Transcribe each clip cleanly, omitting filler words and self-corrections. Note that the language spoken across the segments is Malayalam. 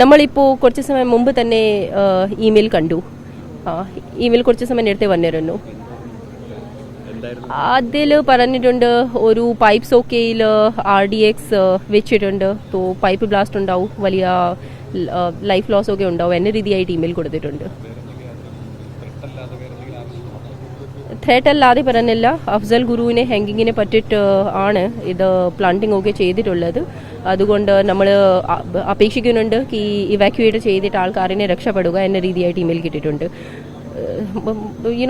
നമ്മളിപ്പോൾ കുറച്ച് സമയം മുമ്പ് തന്നെ ഇമെയിൽ കണ്ടു. ഇമെയിൽ കുറച്ച് സമയം നേരത്തെ വന്നിരുന്നു. അതിൽ പറഞ്ഞിട്ടുണ്ട് ഒരു പൈപ്പ് സോക്കയിൽ RDX വെച്ചിട്ടുണ്ട്. പൈപ്പ് ബ്ലാസ്റ്റ് ഉണ്ടാവും, വലിയ ലൈഫ് ലോസ് ഒക്കെ ഉണ്ടാവും എന്ന രീതിയായിട്ട് ഇമെയിൽ കൊടുത്തിട്ടുണ്ട്. ത്രെറ്റ് അല്ലാതെ പറഞ്ഞില്ല. അഫ്സൽ ഗുരുവിനെ ഹാങ്കിങ്ങിനെ പറ്റിയിട്ട് ആണ് ഇത് പ്ലാന്റിംഗ് ഒക്കെ ചെയ്തിട്ടുള്ളത്. അതുകൊണ്ട് നമ്മൾ അപേക്ഷിക്കുന്നുണ്ട് ഈ ഇവാക്യുവേറ്റ് ചെയ്തിട്ട് ആൾക്കാരിനെ രക്ഷപ്പെടുക എന്ന രീതിയായിട്ട് ഇമെയിൽ കിട്ടിയിട്ടുണ്ട്.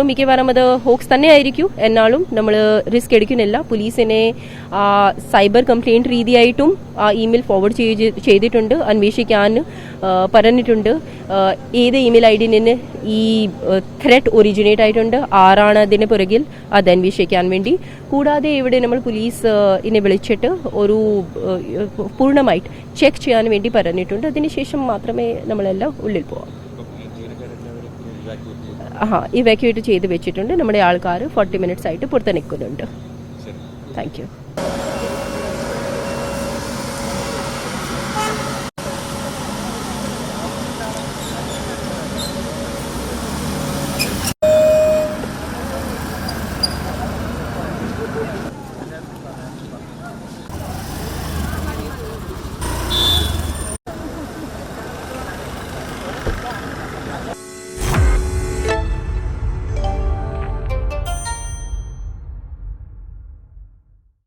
മിക്കവാറും അത് ഹോക്സ് തന്നെ ആയിരിക്കും. എന്നാലും നമ്മൾ റിസ്ക് എടുക്കുന്നില്ല. പോലീസിനെ സൈബർ കംപ്ലയിൻറ്റ് രീതിയായിട്ടും ആ ഇമെയിൽ ഫോർവേഡ് ചെയ്തിട്ടുണ്ട്. അന്വേഷിക്കാൻ പറഞ്ഞിട്ടുണ്ട് ഏത് ഇമെയിൽ ID നിന്ന് ഈ ത്രെറ്റ് ഒറിജിനേറ്റ് ആയിട്ടുണ്ട്, ആരാണ് അതിന് പുറകിൽ, അത് അന്വേഷിക്കാൻ വേണ്ടി. കൂടാതെ ഇവിടെ നമ്മൾ പോലീസിനെ വിളിച്ചിട്ട് ഒരു പൂർണ്ണമായിട്ട് ചെക്ക് ചെയ്യാൻ വേണ്ടി പറഞ്ഞിട്ടുണ്ട്. അതിനുശേഷം മാത്രമേ നമ്മളെല്ലാം ഉള്ളിൽ പോവാം. ഇവാക്യുവേറ്റ് ചെയ്ത് വെച്ചിട്ടുണ്ട്. നമ്മുടെ ആൾക്കാർ 40 മിനിറ്റ്സ് ആയിട്ട് പുറത്ത് നിൽക്കുന്നുണ്ട്. Thank you.